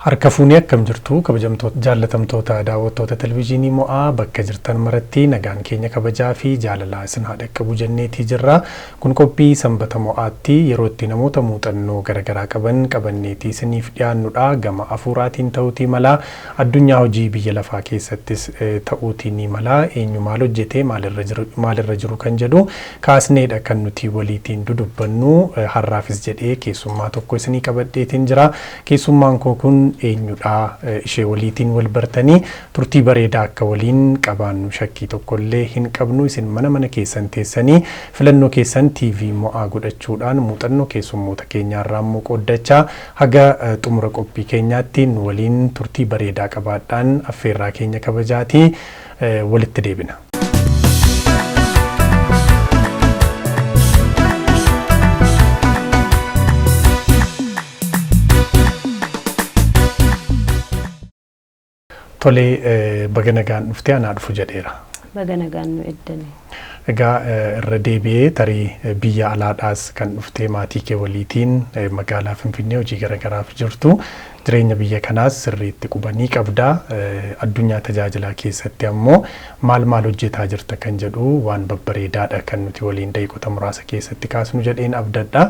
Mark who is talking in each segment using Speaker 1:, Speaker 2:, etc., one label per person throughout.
Speaker 1: Harka fuunee akkam jirtu kabajamtoota jaallatamtoota daawwattoota televizyiinii mo'aa bakka jirtan maratti nagaan keenya kabajaa fi jaalalaa isin haa dhaqqabu jenneetii jirra. Kun qophii sanbata mo'aatti yeroo itti namoota muuxannoo garaagaraa qaban qabanneetii isiniif dhiyaannudha. Gama afuuraatiin ta'uutii mala addunyaa hojii biyya lafaa keessattis ta'uutii ni mala eenyu maal hojjetee maalirra jiru kan jedhu kaasneedha kan nuti waliitiin dudubbannu. Har'aafis jedhee keessummaa tokko isinii qabadheetiin jira. Keessummaan kun eenyudha ishee waliitiin wal bartanii turtii bareedaa akka waliin qabaannu shakkii tokkollee hin qabnu. Isin mana keessan teessanii filannoo keessan TV mo'aa godhachuudhaan muuxannoo keessummoota keenyaarraa immoo qooddachaa haga xumura qophii keenyaatti nu waliin turtii bareedaa qabaadhaan affeerraa keenya kabajaatii walitti deebina. Tolee baga nagaan dhuftee anaa dhufu jedheera.
Speaker 2: Baga nagaan nu eddane.
Speaker 1: Egaa irra deebi'ee tarii biyya alaadhaas kan dhuftee maatii kee waliitiin magaalaa Finfinnee hojii garaagaraaf jirtu. Jireenya biyya kanaas sirriitti qubanii qabda. Addunyaa tajaajilaa keessatti ammoo maal hojjetaa jirta kan jedhu waan babbareedaadha kan nuti waliin daqiiqota muraasa keessatti kaasnu jedheen abdadha.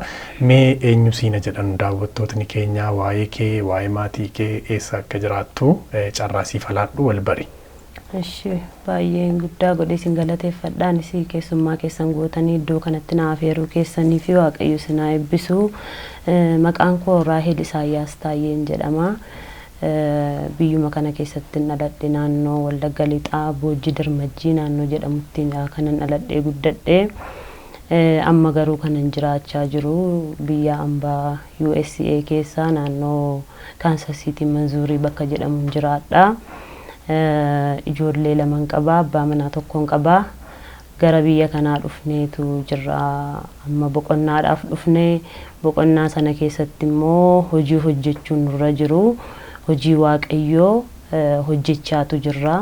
Speaker 1: Mee eenyu siina jedhan daawwattootni keenya waa'ee kee waa'ee maatii kee eessa akka jiraattu carraasiif alaadhu wal bari.
Speaker 2: Eshi baay'ee guddaa godhee isin galateeffadhaan isii keessummaa keessan gootanii iddoo kanatti na afeeruu keessanii fi waaqayyo isin haa eebbisu. Maqaan koo Raahel Isaayyaas Taayyeen jedhama. Biyyuma kana keessatti dhaladhe naannoo Wallagga Lixaa Boojji Dirmajjii naannoo jedhamutti kanan dhaladhee guddadhee. Amma garuu kanan jiraachaa jiru biyya ambaa USA keessa naannoo Kansas City Manzuurii bakka jedhamuun jiraadha. Ijoollee lama qaba, abbaa manaa tokko qaba. Gara biyya kanaa dhufneetu jirra. Amma boqonnaadhaaf dhufnee boqonnaa sana keessatti immoo hojii hojjechuun nurra jiru. Hojii waaqayyoo hojjechaatu jirra.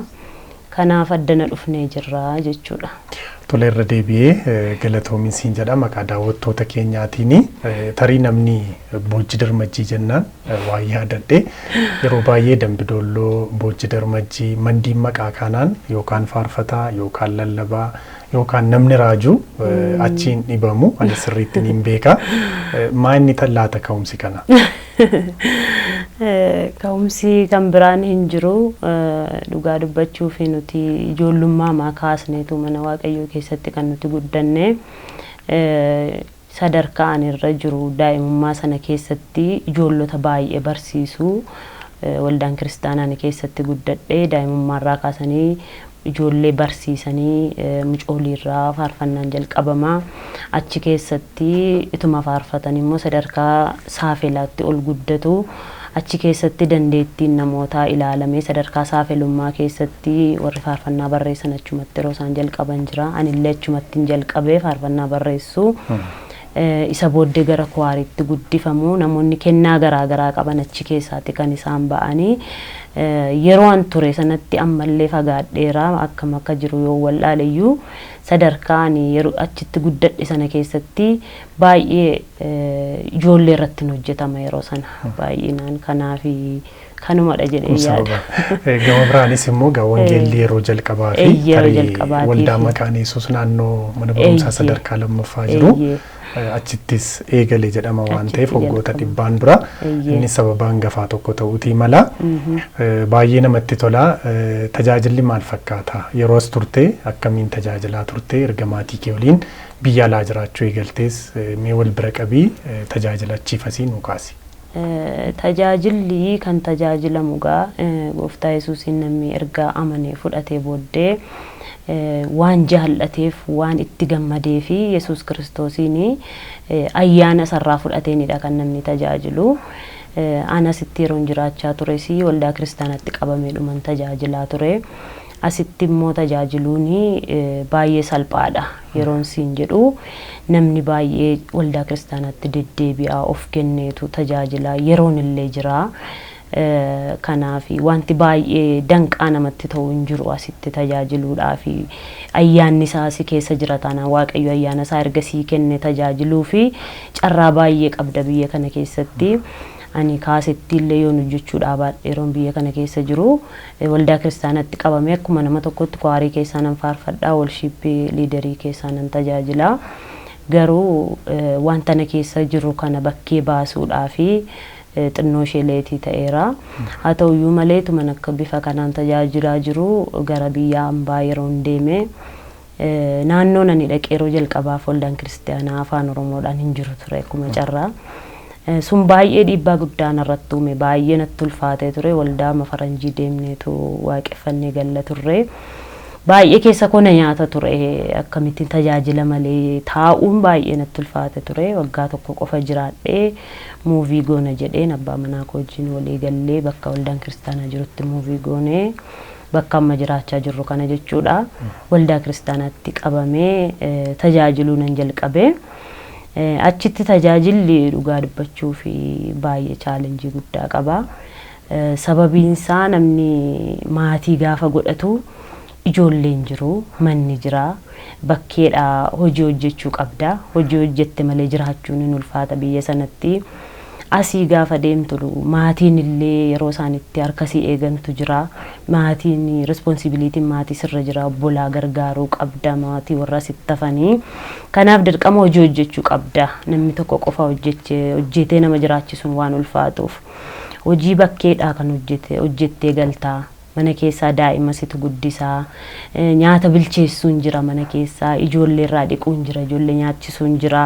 Speaker 2: Kanaaf addana dhufnee jirra jechuudha.
Speaker 1: Tolee irra deebi'ee galatoomiin siin jedha maqaa daawwattoota keenyaatiin. Tarii namni Boojji Dirmajjii jennaan waa yaadadhe yeroo baay'ee Dambidolloo Boojji Dirmajjii mandiin maqaa kanaan yookaan faarfataa yookaan lallabaa yookaan namni raajuu achiin dhibamu ani sirriitti hin beeka. Maa inni laata ka'umsi kana?
Speaker 2: Ka'umsi kan biraan hin jiru. Dhugaa dubbachuuf nuti ijoollummaa maa kaasneetu mana waaqayyoo keessatti kan nuti guddanne. Sadarkaa ani irra jiru daa'imummaa sana keessatti ijoollota baay'ee barsiisu. Waldaan kiristaanaa keessatti guddadhee daa'imummaarraa kaasanii ijoollee barsiisanii mucooliirraa faarfannaan jalqabama. Achi keessatti ituma faarfatanii immoo sadarkaa saafelaatti ol guddatu. Achi keessatti dandeettiin namootaa ilaalamee sadarkaa saafelummaa keessatti warri faarfannaa barreessan achumatti yeroo isaan jalqaban jira. Anillee achumatti jalqabee faarfannaa barreessu. Isa booddee gara kwaariitti guddifamu namoonni kennaa garaagaraa qaban achi keessaatti kan isaan ba'anii yeroo an ture sanatti ammallee fagaadheera akkam akka jiru yoo wallaaleyyuu sadarkaan yeroo achitti guddadhe sana keessatti baay'ee ijoollee irratti hojjetama yeroo sana baay'inaan kanaafi kanumadha jedhee yaada.
Speaker 1: Gama biraanis immoo wangeelli yeroo jalqabaa fi tarii waldaa maqaan Yesuus naannoo mana barumsaa sadarkaa lammaffaa jiru. Achittis eegale jedhama waan ta'eef waggoota dhibbaan dura inni sababa hangafaa tokko ta'uutii mala. Baay'ee namatti tola. Tajaajilli maal fakkaata? Yeroo as turte akkamiin tajaajilaa turte? Erga maatii kee waliin biyya alaa jiraachuu eegaltees mee wal bira qabii tajaajilachiifasii nu kaasi.
Speaker 2: Tajaajilli kan tajaajilamu gaa gooftaa Yesuusiin namni erga amanee fudhatee booddee waan jaallateef waan itti gammadee fi Yesuus Kiristoosiin ayyaana sarraa fudhateenidha kan namni tajaajilu. Anasitti yeroon jiraachaa tures waldaa kiristaanaatti qabamee dhuman tajaajilaa ture. Asitti immoo tajaajiluun baay'ee salphaadha yeroon siin jedhu namni baay'ee waldaa kiristaanaatti deddeebi'aa of kenneetu tajaajilaa yeroon illee jira. Kanaafi wanti baay'ee danqaa namatti ta'u hin jiru asitti tajaajiluudhaaf ayyaanni isaas keessa jira taanaan waaqayyo ayyaana isaa erga sii kenne tajaajiluu fi carraa baay'ee qabda biyya kana keessatti. ani kaasetti illee yoon hojjechuu dhaabadheeroon biyya kana keessa jiru waldaa kiristaanaatti qabamee akkuma nama tokkotti kwaarii keessaa nan faarfadhaa wolshiippii liidarii keessaa nan tajaajila garuu wanta na keessa jiru kana bakkee baasuudhaa fi xinnoo ishee leetii ta'eera haa ta'uyyuu malee tuman akka bifa kanaan tajaajilaa jiru gara biyya hambaa yeroon deeme naannoon ani dhaqee yeroo jalqabaaf waldaan kiristaanaa afaan oromoodhaan hin jiru ture akkuma carraa sun baay'ee dhiibbaa guddaan irratti uume baay'ee natti ulfaatee ture waldaa mafaranjii deemneetu waaqeffannee galla turre baay'ee keessa kona nyaata ture akkamittiin tajaajila malee taa'uun baay'ee natti ulfaate ture waggaa tokko qofa jiraadhee muuvii goona jedheen abbaa manaa koo wajjin walii gallee bakka waldaan kiristaanaa jirutti muuvii goonee bakka amma jiraachaa jirru kana jechuudha waldaa kiristaanaatti qabamee tajaajiluu nan jalqabe achitti tajaajilli dhugaa dubbachuu fi baay'ee chaalenjii guddaa qaba sababiin isaa namni maatii gaafa godhatu ijoolleen jiru manni jira bakkeedha hojii hojjechuu qabda hojii hojjette malee jiraachuun hin ulfaata biyya sanatti asii gaafa deemtu maatiin illee yeroo isaanitti harkasii eegantu jira maatiin responsibilitiin maatii sirra jira obbolaa gargaaruu qabda maatii warra sittafanii kanaaf dirqama hojii hojjechuu qabda namni tokko qofa hojjetee nama jiraachisuun waan ulfaatuuf hojii bakkeedha kan hojjettee galtaa mana keessaa daa'ima situ guddisaa nyaata bilcheessuun jira mana keessaa ijoollee irraa dhiquun jira ijoollee nyaachisuun jira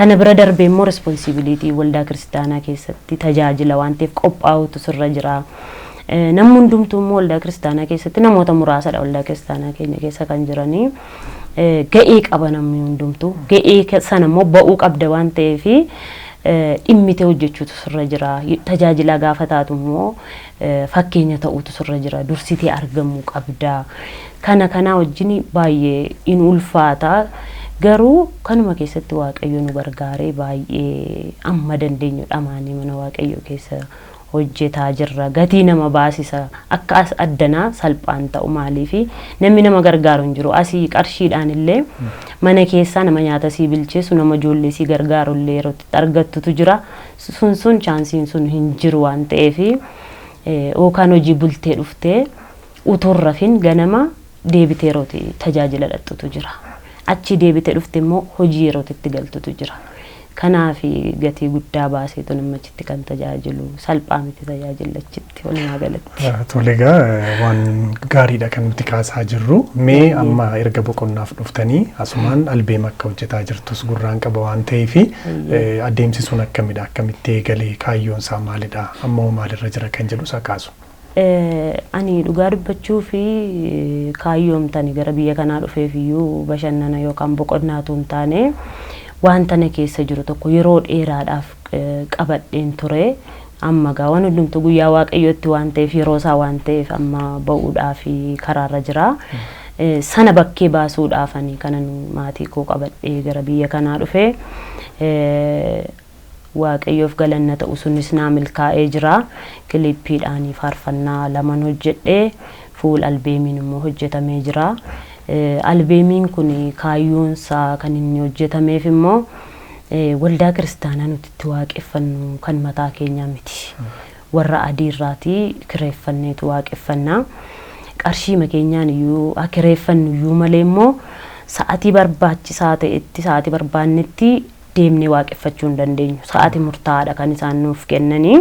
Speaker 2: kana bira darbee immoo responsibilitii waldaa kiristaanaa keessatti tajaajila waan ta'eef qophaa'utu sirra jira namni hundumtuu immoo waldaa kiristaanaa keessatti namoota muraasadha waldaa kiristaanaa keenya keessa kan jiranii ga'ee qaba namni hundumtuu ga'ee sana immoo ba'uu qabda waan ta'eef dhimmite hojjechuutu sirra jira tajaajila gaafa taatu immoo fakkeenya ta'uutu sirra jira dursitee argamuu qabda kana wajjin baay'ee in ulfaata garuu kanuma keessatti waaqayyo nu gargaaree baay'ee amma dandeenyu dhamaanii mana waaqayyo keessa hojjetaa jirra gatii nama baasisa akka as addanaa salphaan ta'u maaliifi namni nama gargaaru hin jiru asii qarshiidhaan illee mana keessaa nama nyaata sii bilcheessu nama ijoollee sii gargaaru illee yeroo argattutu jira sun chaansiin sun hin jiru waan ta'eef yookaan hojii bultee dhuftee utuu rafin ganama deebitee yerootti tajaajila dhaqxutu jira achi deebitee dhufte immoo hojii yerootti itti galtutu jira kanaaf gatii guddaa baaseetu namachitti kan tajaajilu salphaa miti tajaajilachitti walumaa galatti.
Speaker 1: Tolegaa waan gaariidha kan nuti kaasaa jirru mee amma erga boqonnaaf dhuftanii asumaan albeem akka hojjetaa jirtus gurraan qaba waan ta'eef adeemsi sun akkamidha akkamitti eegalee kaayyoon isaa maalidha amma maalirra jira kan jedhu isa kaasu.
Speaker 2: Ani dhugaa dubbachuu fi kaayyoomtani gara biyya kanaa dhufeef iyyuu bashannana yookaan boqonnaatu hin taane wanta na keessa jiru tokko yeroo dheeraadhaaf qabadheen ture amma gaa waan hundumtu guyyaa waaqayyootti waan ta'eef yeroo isaa waan ta'eef amma ba'uudhaaf karaarra jira sana bakkee baasuudhaaf ani kanan maatii koo qabadhee gara biyya kanaa dhufe waaqayyoof galanna ta'u sunis naa milkaa'ee jira kilippiidhaan faarfannaa laman hojjedhee fuul albeemiin immoo hojjetamee jira albeemiin kun kaayyoonsaa kan inni hojjetameef immoo waldaa kiristaanaa nuti itti waaqeffannu kan mataa keenyaa miti warra adiirraatii kireeffanneetu waaqeffannaa qarshii makeenyaan iyyuu kireeffannu iyyuu malee immoo sa'atii barbaachisaa ta'etti sa'atii barbaannetti deemnee waaqeffachuu hin dandeenyu sa'atii murtaa'aadha kan isaan nuuf kennanii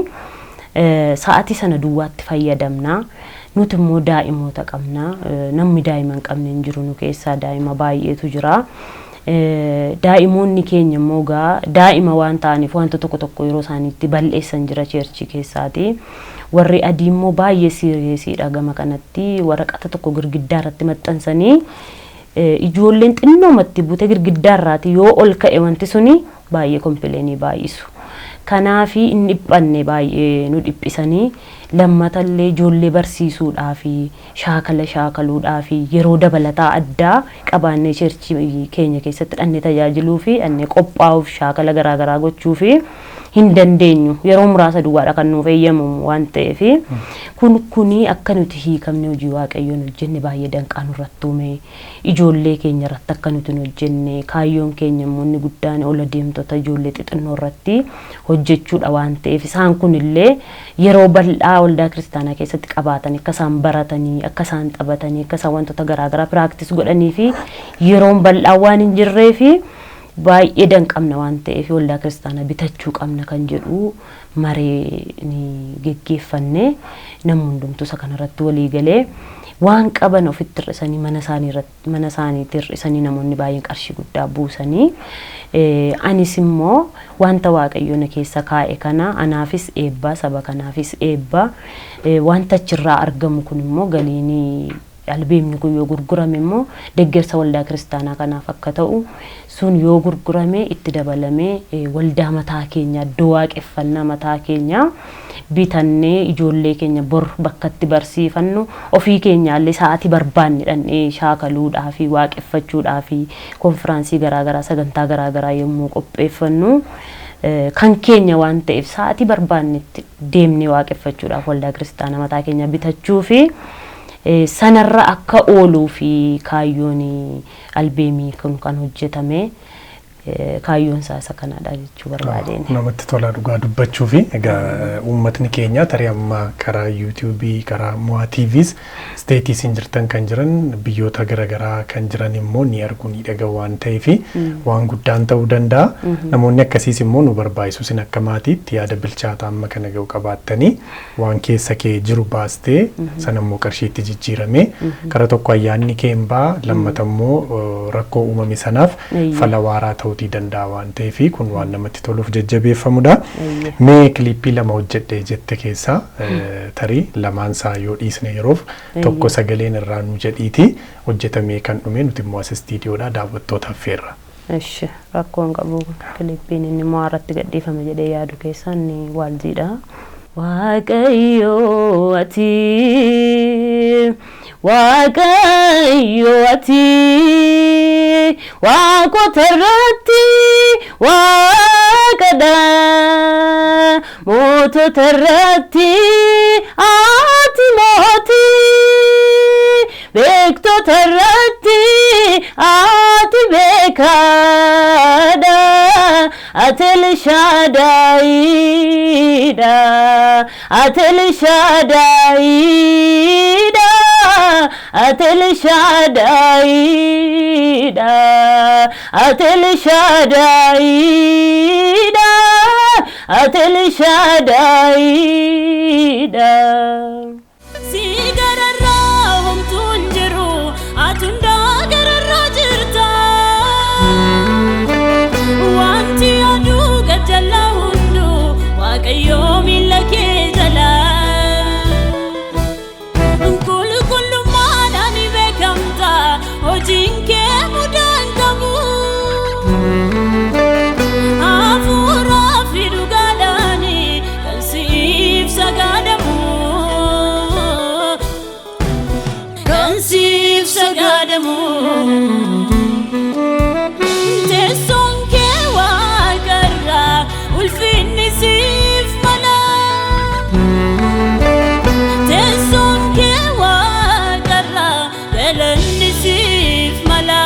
Speaker 2: sa'atii sana duwwaatti fayyadamna nuti immoo daa'imoota qabna namni daa'ima hin qabne hin jiru nu keessaa daa'ima baay'eetu jira daa'imoonni keenya immoo daa'ima waan ta'aniif wanta tokko yeroo isaaniitti bal'eessan jira cheerchii keessaati warri adii immoo baay'ee siiriyeesiidha gama kanatti waraqata tokko girgiddaa irratti maxxansanii ijoolleen xinnoomatti buute girgiddaa irraati yoo ol ka'e wanti suni baay'ee kompleenii baay'isu kanaafi inni dhiphanne baay'ee nu dhiphisanii lammatallee ijoollee barsiisuudhaaf shaakaluudhaaf yeroo dabalataa addaa qabaannee cheerchii keenya keessatti dhanne tajaajiluu fi dhanne qophaa'uuf shaakala garaagaraa gochuu fi hin dandeenyu yeroo muraasa duwwaadha kan nuuf eeyyamamu waan ta'eef kuni akka nuti hiikamne hojii waaqayyoon hojjenne baay'ee danqaa nurratti uume ijoollee keenya irratti akka nuti hojjenne kaayyoon keenya immoo inni guddaan ol adeemtota ijoollee xixinnoo irratti hojjechuudha waan ta'eef isaan kunillee yeroo bal'aa waldaa kiristaanaa keessatti qabaatan akka isaan baratanii akka isaan taphatanii akka isaan wantoota garaagaraa piraaktis godhanii fi yeroon bal'aa waan hin jirree fi baay'ee danqamna waan ta'eef waldaa kiristaanaa bitachuu qabna kan jedhu maree ni geggeeffanne namni hundumtuu isa kanarratti walii galee waan qaban ofitti hir'isanii mana isaaniitti hir'isanii namoonni baay'een qarshii guddaa buusanii anis immoo wanta waaqayyoon keessa kaa'e kana anaafis eebba saba kanaafis eebba wanta achirraa argamu kun immoo galiinii albeemni kun yoo gurgurame immoo deeggarsa waldaa kiristaanaa kanaaf akka ta'u sun yoo gurgurame itti dabalamee waldaa mataa keenya iddoo waaqeffannaa mataa keenya bitannee ijoollee keenya bor bakkatti barsiifannu ofii keenyaallee sa'aatii barbaannedhaan shaakaluudhaa fi waaqeffachuudhaa fi konfiraansii garaagaraa sagantaa garaagaraa yommuu qopheeffannu kan keenya waan ta'eef sa'aatii barbaannetti deemnee waaqeffachuudhaaf waldaa kiristaanaa mataa keenya bitachuu fi sanarra akka ooluu fi kaayyoon albeemii kun kan hojjetame kaayyoon isaa kanadha jechuu barbaadeen.
Speaker 1: Namatti tola dhugaa dubbachuu fi egaa uummatni keenya tarii amma karaa YouTube karaa Mo'aa TVs steetis hin jirtan kan jiran biyyoota garaagaraa kan jiran immoo ni argu ni dhaga'u waan ta'eef waan guddaan ta'uu danda'a. Namoonni akkasiis immoo nu barbaachisu sin akka maatiitti yaada bilchaataa amma kana ga'u qabaattanii waan keessa kee jiru baastee sana immoo qarshiitti jijjiirame karaa tokko ayyaanni kee hin baa lammata immoo rakkoo uumame sanaaf fala waaraa ta'uu danda'a waan ta'eef kun waan namatti toluuf jajjabeeffamudha. Mee kilippii lama hojjedhe jette keessaa tarii lamaan isaa yoo dhiisne yeroof tokko sagaleen irraa nu jedhiiti hojjetamee kan dhume nuti immoo as istiidiyoodhaa daawwattootaaf feerra.
Speaker 2: Eshi rakkoon qabu kilippiin inni Mo'aa irratti gadhiifame jedhee yaadu keessaa inni waalziidha. Waaqayyo ati waaqayyo ati waaqota irratti waaqadha mootota irratti ati mootii beektota irratti ati beekaadha ati Elshadaayidha ati Elshadaayidha ati Elshadaayidha ati Elshadaayidha ati Elshadaayidha.
Speaker 3: Sigararraa homtuun jiru atundaa gararraa jirta wanti aduu gajjallaa hunduu waaqayyoo miila kee jala qulqullummaadhaan beekamta hojiin kee mudaan qabu hafuuraa fi dhugaadhaan kan siif sagadamu kan siif sagadamu teessoon kee waaqarraa ulfinni siif mala teessoon kee waaqarraa galanni siif mala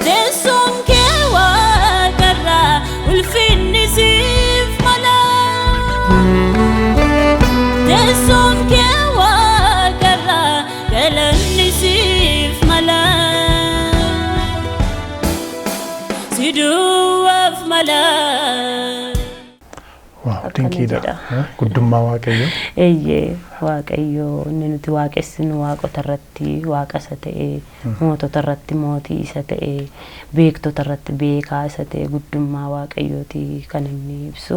Speaker 3: teessoon kee waaqarraa ulfinni siif mala teessoon kee waaqarraa galanni siif mala siduwaaf mala.
Speaker 1: Waaw dinqiidha guddummaa waaqayyo.
Speaker 2: Eeyyee waaqayyo inni nuti waaqessinu waaqota irratti waaqa isa ta'e mootota irratti mootii isa ta'e beektota irratti beekaa isa ta'e guddummaa waaqayyooti kan inni ibsu.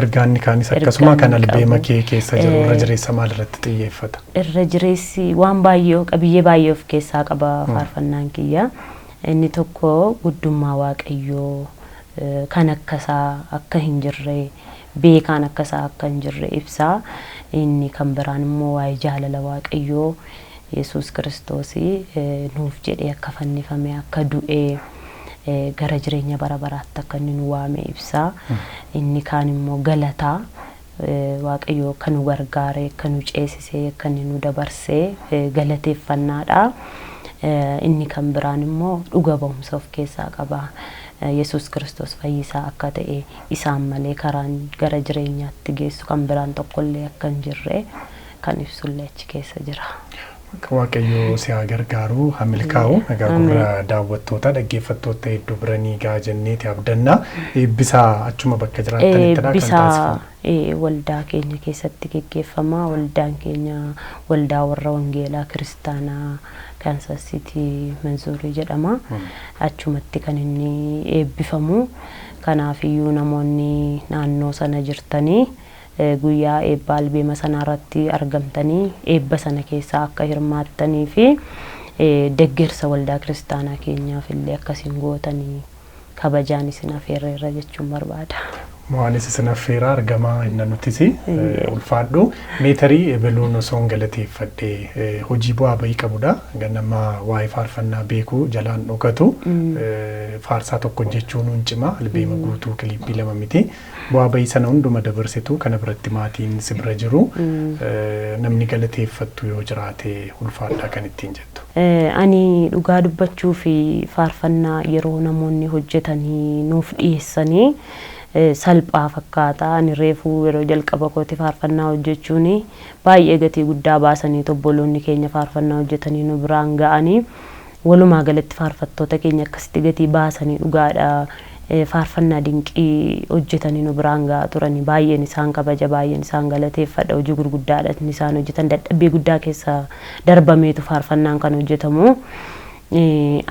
Speaker 1: Ergaanni kaanis akkasuma kan albeema kee keessa jiru irra jireessa maal irratti xiyyeeffata?
Speaker 2: Irra jireessi waan baay'ee qabiyyee baay'ee of keessaa qaba faarfannaan kiyya. Inni tokko guddummaa waaqayyoo kan akkasaa akka hin jirre beekaan akkasaa akka hin jirre ibsaa. Inni kan biraan immoo waa'ee jaalala waaqayyoo Yesuus Kiristoos nuuf jedhee akka fannifame akka du'ee gara jireenya bara baraatti akka inni nu waame ibsa. Inni kaan immoo galataa waaqayyo kan nu gargaare kan nu ceesisee kan nu dabarsee galateeffannaadha. Inni kan biraan immoo dhuga ba'umsa of keessaa qaba. Yesus Kristos fayyisaa akka ta'e isaan malee karaan gara jireenyaatti geessu kan biraan tokkollee akka hin jirre kan ibsullee achi keessa jira.
Speaker 1: Waaqayyo si haa gargaaru haa milkaa'u. Egaa gurra daawwattoota dhaggeeffattoota hedduu biranii gaa jenneeti abdanna. Eebbisaa achuma bakka jiraattanitti kan taasifamu.
Speaker 2: Waldaa keenya keessatti geggeeffama. Waldaan keenya waldaa warra wangeelaa kiristaanaa Kansas City Missouri jedhama. Achumatti kan inni eebbifamu. Kanaafiyyuu namoonni naannoo sana jirtanii guyyaa eebba albeema sanarratti argamtanii eebba sana keessaa akka hirmaattanii fi deeggarsa waldaa kiristaanaa keenyaaf illee akkasiin gootanii kabajaan isin affeerreerra jechuun barbaada.
Speaker 1: Mo'aanis isin affeeraa argamaa inna nutisi ulfaadhu meetarii ebeluun osoo galateeffadhee hojii bu'aa bahii qabudha. Ganama waa'ee faarfannaa beekuu jalaan dhokatu faarsaa tokko jechuun huncima albeema guutuu kilippii 2 miti. Bu'aa bahii sana hunduma dabarsitu kana biratti maatiin si bira jiru namni galateeffattu yoo jiraate ulfaadhaa kan ittiin jettu.
Speaker 2: Ani dhugaa dubbachuu fi faarfannaa yeroo namoonni hojjetanii nuuf dhiyeessanii salphaa fakkaata. Ani reefuu yeroo jalqaba kooti faarfannaa hojjechuun baay'ee gatii guddaa baasanii obboloonni keenya faarfannaa hojjetanii nu biraan ga'anii walumaa galatti faarfattoota keenya akkasitti gatii baasanii dhugaadha faarfannaa dinqii hojjetanii nu biraan ga'a turanii baay'een isaan kabaja baay'een isaan galateeffadha. Hojii gurguddaadha isaan hojjetan dadhabbii guddaa keessa darbameetu faarfannaan kan hojjetamu.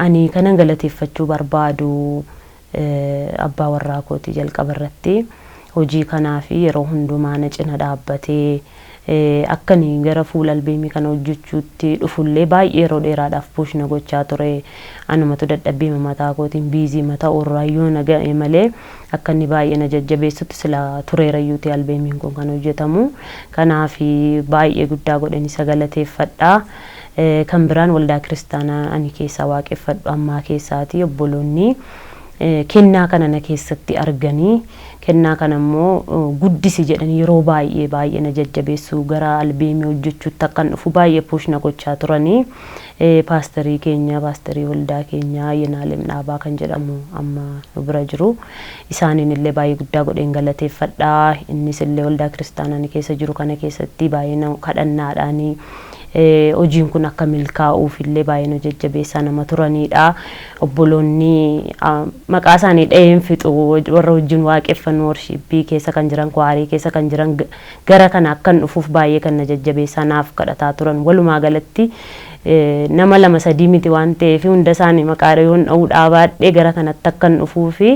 Speaker 2: Ani kanan galateeffachuu barbaadu abbaa warraa kooti jalqaba irratti hojii kanaa fi yeroo hundumaa na cina dhaabbatee akkanii gara fuula albeemii kana hojjechuutti dhufullee baay'ee yeroo dheeraadhaaf puushna gochaa ture. Anumatu dadhabbii mataa kootiin biizii mataa orraayyoo na ga'e malee akka inni baay'ee na jajjabeessutti sila tureerayyuuti albeemiin kun kan hojjetamu. Kanaaf baay'ee guddaa godhan isa galateeffadha. Kan biraan waldaa kiristaanaa ani keessaa waaqeffadhu ammaa keessaati obboloonni kennaa kana na keessatti arganii kennaa kana immoo guddisi jedhanii yeroo baay'ee na jajjabeessu gara albeemii hojjechuutti akkan dhufu baay'ee puushna gochaa turanii. Paasterii keenya paasterii waldaa keenya Yenaalem Dhaabaa kan jedhamu amma nu bira jiru. Isaaniin illee baay'ee guddaa godheen galateeffadha. Innis illee waldaa kiristaanaa keessa jiru kana keessatti baay'ee kadhannaadhaanii hojiin kun akka milkaa'uuf illee baay'ee nu jajjabeessaa nama turanidha. Obboloonni maqaa isaanii dhaheen fixu warra wajjin waaqeffannu worshippii keessa kan jiran kwaarii keessa kan jiran gara kana akkan dhufuuf baay'ee kan na jajjabeessaa naaf kadhataa turan. Walumaa galatti nama 2-3 miti waan ta'eef hunda isaanii maqaa dhahuun dha'uudhaa baadhee gara kanatti akkan dhufuu fi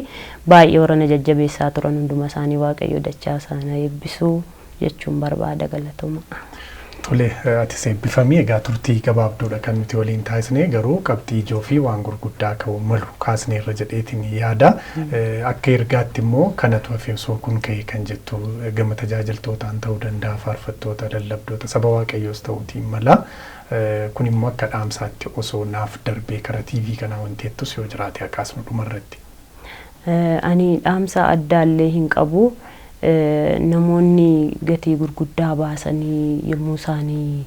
Speaker 2: baay'ee warra na jajjabeessaa turan hunduma isaanii waaqayyo dachaa isaanii eebbisuu jechuun barbaada. Galatuma.
Speaker 1: Tole atis eebbifamii egaa turtii gabaabduudha kan nuti waliin taasisne garuu qabxii ijoo fi waan gurguddaa ka'uu malu kaasne irra jedheetiin yaada. Akka ergaatti immoo kanatu hafe osoo kun ka'e kan jettu gama tajaajiltootaan ta'uu danda'a faarfattoota lallabdoota saba waaqayyoos ta'uutiin mala. Kun immoo akka dhaamsaatti osoo naaf darbee karaa TV kanaa wanti jettus yoo jiraate akaasnu dhumarratti.
Speaker 2: Ani dhaamsa addaallee hin qabu. Namoonni gatii gurguddaa baasanii yommuu isaanii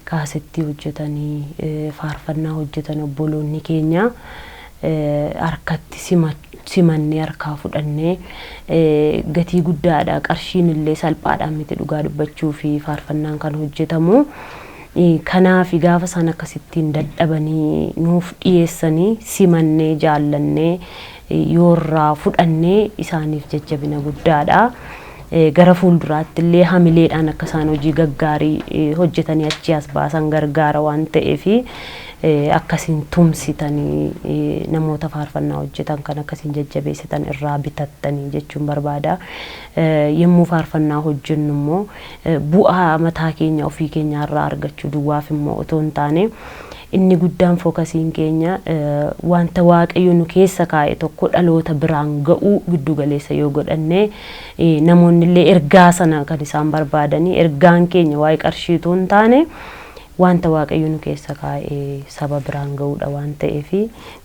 Speaker 2: kaasettii hojjetanii faarfannaa hojjetan obboloonni keenya harkatti simannee harkaa fudhannee gatii guddaadha. Qarshiin illee salphaadhaan miti dhugaa dubbachuu fi faarfannaan kan hojjetamu. Kanaaf gaafa sana akkasittiin dadhabanii nuuf dhiyeessanii simannee jaallannee yoorraa fudhannee isaaniif jajjabina guddaadha. Gara fuulduraatti illee hamileedhaan akka isaan hojii gaggaarii hojjetanii achi as baasan gargaara waan ta'eef akkasiin tumsitanii namoota faarfannaa hojjetan kan akkasiin jajjabeessitan irraa bitattanii jechuun barbaada. Yommuu faarfannaa hojjennu immoo bu'aa mataa keenya ofii keenya irraa argachuu duwwaaf immoo otoo hin taane inni guddaan fookasiin keenya wanta waaqayyo nu keessa kaa'e tokko dhaloota biraan ga'uu giddu galeessa yoo godhanne namoonni illee ergaa sana kan isaan barbaadanii ergaan keenya waa'ee qarshiituu hin taane wanta waaqayyo nu keessa kaa'ee saba biraan ga'uudha waan ta'eef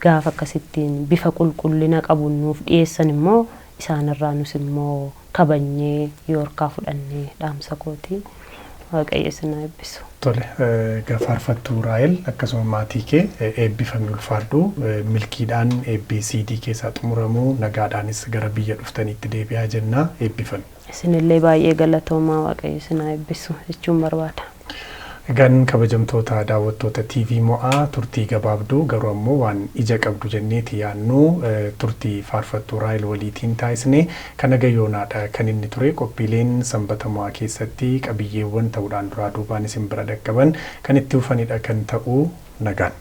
Speaker 2: gaafa akkasittiin bifa qulqullina qabuun nuuf dhiyeessan immoo isaanirraa nus immoo kabajnee yoorkaa fudhannee dhaamsa kooti waaqayyo isin eebbisu.
Speaker 1: Tole faarfattuu Raahel akkasuma maatii kee eebbifamii ulfaadhu milkiidhaan ABCD keessaa xumuramuu nagaadhaanis gara biyya dhuftaniitti deebi'aa jenna eebbifamii.
Speaker 2: Isinillee baay'ee galatoomaa waaqayyo isin eebbisu jechuun barbaada.
Speaker 1: Egaan kabajamtoota daawwattoota TV mo'aa turtii gabaabduu garuu ammoo waan ija qabdu jenneeti yaannu turtii faarfattuu Raahel waliitiin taasisne kana gayoonaadha kan inni ture qophiileen sanbata mo'aa keessatti qabiyyeewwan ta'uudhaan duraa duubaan isin bira dhaqqaban kan itti dhufanidha kan ta'u nagaan.